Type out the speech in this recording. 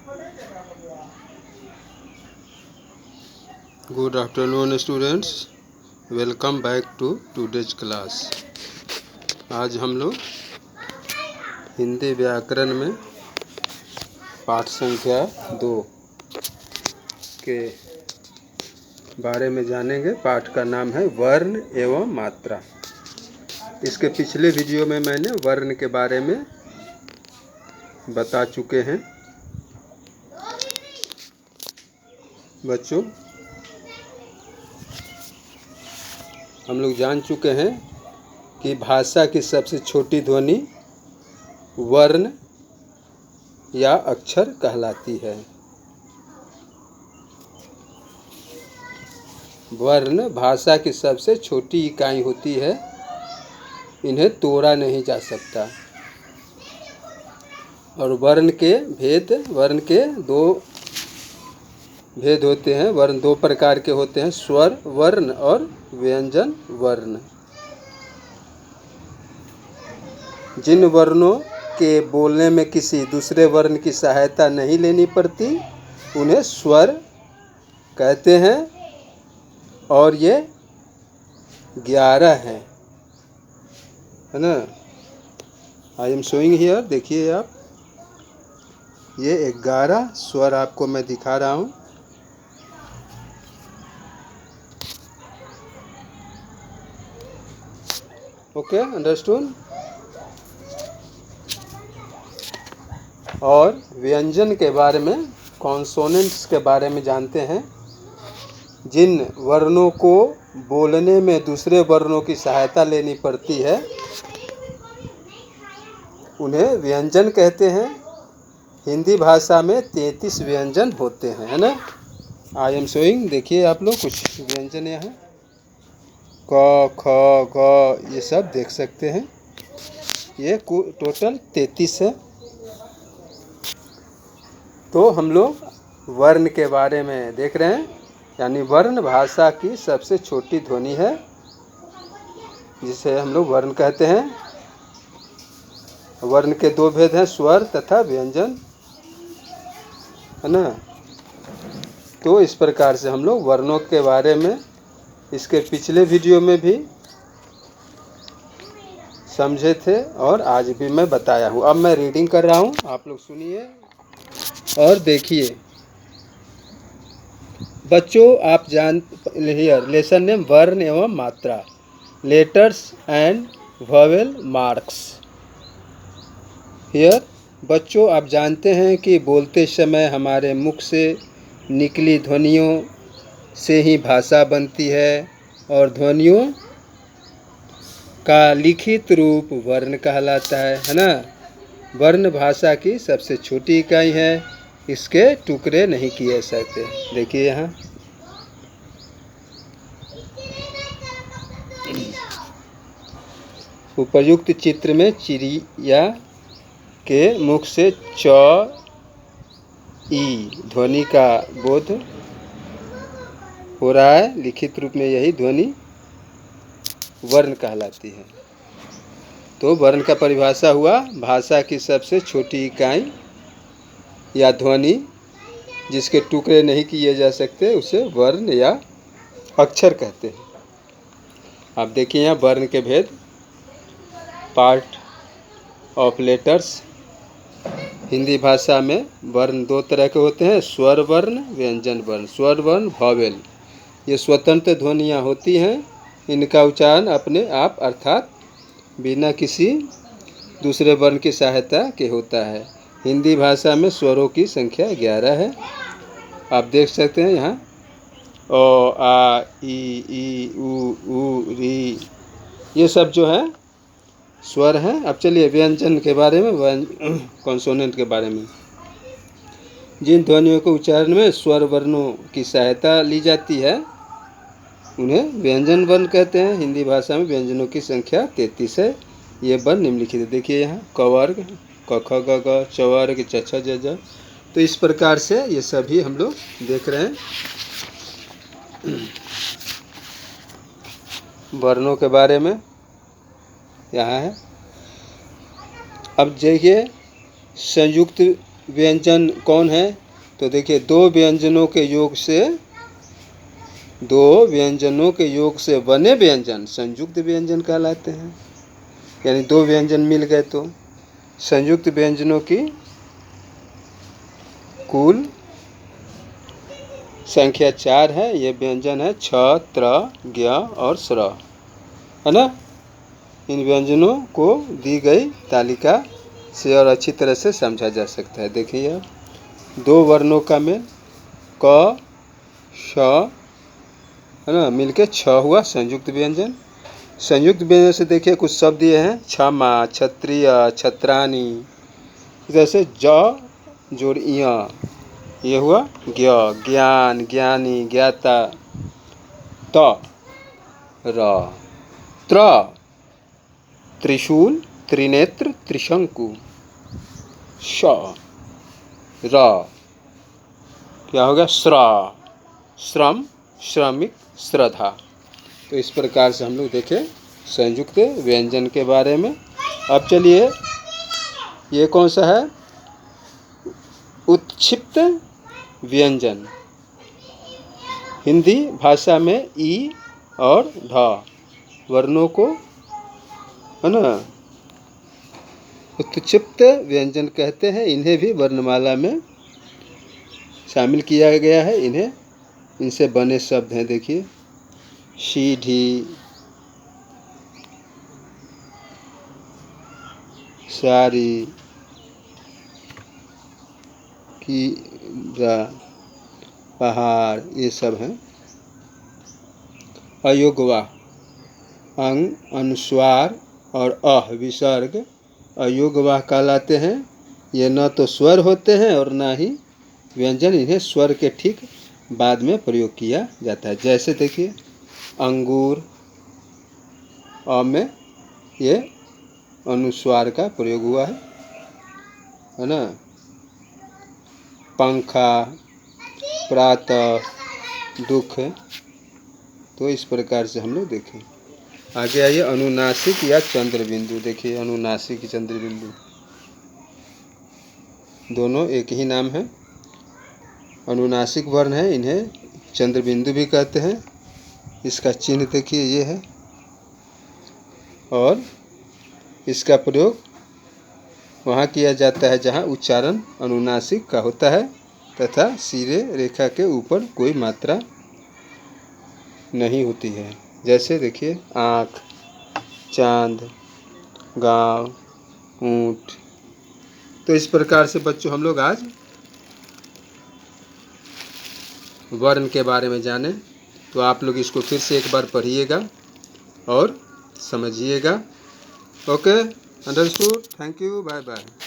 Good afternoon students, welcome back to today's class. आज हम लोग हिंदी व्याकरण में पाठ संख्या 2 के बारे में जानेंगे। पाठ का नाम है वर्ण एवं मात्रा। इसके पिछले वीडियो में मैंने वर्ण के बारे में बता चुके हैं। बच्चों, हम लोग जान चुके हैं कि भाषा की सबसे छोटी ध्वनि वर्ण या अक्षर कहलाती है। वर्ण भाषा की सबसे छोटी इकाई होती है, इन्हें तोड़ा नहीं जा सकता। और वर्ण के दो भेद होते हैं। वर्ण दो प्रकार के होते हैं, स्वर वर्ण और व्यंजन वर्ण। जिन वर्णों के बोलने में किसी दूसरे वर्ण की सहायता नहीं लेनी पड़ती उन्हें स्वर कहते हैं, और ये 11 हैं, है ना। आई एम शोइंग हियर, देखिए आप, ये 11 स्वर आपको मैं दिखा रहा हूँ। Okay, understood. और व्यंजन के बारे में, कॉन्सोनेंट्स के बारे में जानते हैं। जिन वर्णों को बोलने में दूसरे वर्णों की सहायता लेनी पड़ती है उन्हें व्यंजन कहते हैं। हिंदी भाषा में 33 व्यंजन होते हैं, है ना। आई एम शोइंग, देखिए आप लोग कुछ व्यंजन यहाँ क ख ग ये सब देख सकते हैं। ये टोटल 33 है। तो हम लोग वर्ण के बारे में देख रहे हैं। यानी वर्ण भाषा की सबसे छोटी ध्वनि है, जिसे हम लोग वर्ण कहते हैं। वर्ण के दो भेद हैं, स्वर तथा व्यंजन, है ना। तो इस प्रकार से हम लोग वर्णों के बारे में इसके पिछले वीडियो में भी समझे थे और आज भी मैं बताया हूँ। अब मैं रीडिंग कर रहा हूँ, आप लोग सुनिए और देखिए। बच्चों, आप हियर लेसन नेम वर्ण एवं मात्रा, letters and vowel marks. Here बच्चों, आप जानते हैं कि बोलते समय हमारे मुख से निकली ध्वनियों से ही भाषा बनती है, और ध्वनियों का लिखित रूप वर्ण कहलाता है ना। वर्ण भाषा की सबसे छोटी इकाई है, इसके टुकड़े नहीं किए सकते। देखिए यहाँ उपयुक्त चित्र में चिड़िया के मुख से च ई ध्वनि का बोध हो रहा है। लिखित रूप में यही ध्वनि वर्ण कहलाती है। तो वर्ण का परिभाषा हुआ भाषा की सबसे छोटी इकाई या ध्वनि जिसके टुकड़े नहीं किए जा सकते, उसे वर्ण या अक्षर कहते हैं। आप देखिए यहाँ वर्ण के भेद। Part of letters. हिंदी भाषा में वर्ण दो तरह के होते हैं, स्वर वर्ण, व्यंजन वर्ण। स्वर वर्ण वॉवेल, ये स्वतंत्र ध्वनियाँ होती हैं। इनका उच्चारण अपने आप अर्थात बिना किसी दूसरे वर्ण की सहायता के होता है। हिंदी भाषा में स्वरों की संख्या 11 है। आप देख सकते हैं यहाँ ओ आ ई उ री, ये सब जो है स्वर हैं। अब चलिए व्यंजन के बारे में, कॉन्सोनेंट के बारे में। जिन ध्वनियों को उच्चारण में स्वर वर्णों की सहायता ली जाती है उन्हें व्यंजन वर्ण कहते हैं। हिंदी भाषा में व्यंजनों की संख्या 33 है। ये वर्ण निम्नलिखित है। देखिए यहाँ क वर्ग, क ख ग घ, च वर्ग, च छ ज झ। तो इस प्रकार से ये सभी हम लोग देख रहे हैं वर्णों के बारे में। यहाँ है। अब देखिए संयुक्त व्यंजन कौन है? तो देखिए, दो व्यंजनों के योग से बने व्यंजन संयुक्त व्यंजन कहलाते हैं। यानी दो व्यंजन मिल गए तो संयुक्त व्यंजनों की कुल संख्या 4 है। ये व्यंजन है छ, त्र, ज्ञ और स्र, है ना। इन व्यंजनों को दी गई तालिका से और अच्छी तरह से समझा जा सकता है। देखिए, दो वर्णों का मेल क, श, है ना, मिलके छ हुआ संयुक्त व्यंजन। संयुक्त व्यंजन से देखिए कुछ शब्द दिए हैं, क्षमा, क्षत्रिय, छत्राणी। जैसे ज जोड़ इया, ये हुआ ज्ञ, ज्ञान, ज्ञानी, ज्ञाता। त, र, त्र, त्रिशूल, त्रिनेत्र, त्रिशंकु। श, र, क्या हो गया? श्र, श्रम, श्रमिक, श्रद्धा। तो इस प्रकार से हम लोग देखें संयुक्त व्यंजन के बारे में। अब चलिए, ये कौन सा है? उत्क्षिप्त व्यंजन। हिंदी भाषा में ई और ढ वर्णों को, है ना, उत्क्षिप्त व्यंजन कहते हैं। इन्हें भी वर्णमाला में शामिल किया गया है। इनसे बने शब्द हैं, देखिए, सीढ़ी, सारी, कीरा, पहाड़, ये सब हैं। अयोगवा, अंग, अनुस्वार और अह विसर्ग अयोगवाह कहलाते हैं। ये न तो स्वर होते हैं और ना ही व्यंजन। इन्हें स्वर के ठीक बाद में प्रयोग किया जाता है। जैसे देखिए, अंगूर, अ में ये अनुस्वार का प्रयोग हुआ है ना। पंखा, प्रातः, दुख। तो इस प्रकार से हम लोग देखें। आगे आइए, अनुनासिक या चंद्र बिंदु। देखिए, अनुनासिक, चंद्र बिंदु दोनों एक ही नाम है। अनुनासिक वर्ण है, इन्हें चंद्र बिंदु भी कहते हैं। इसका चिन्ह देखिए, ये है। और इसका प्रयोग वहाँ किया जाता है जहाँ उच्चारण अनुनासिक का होता है तथा सिरे रेखा के ऊपर कोई मात्रा नहीं होती है। जैसे देखिए, आँख, चांद, गाँव, ऊँट। तो इस प्रकार से बच्चों हम लोग आज वर्ण के बारे में जाने। तो आप लोग इसको फिर से एक बार पढ़िएगा और समझिएगा। Okay, understood. Thank you, bye bye.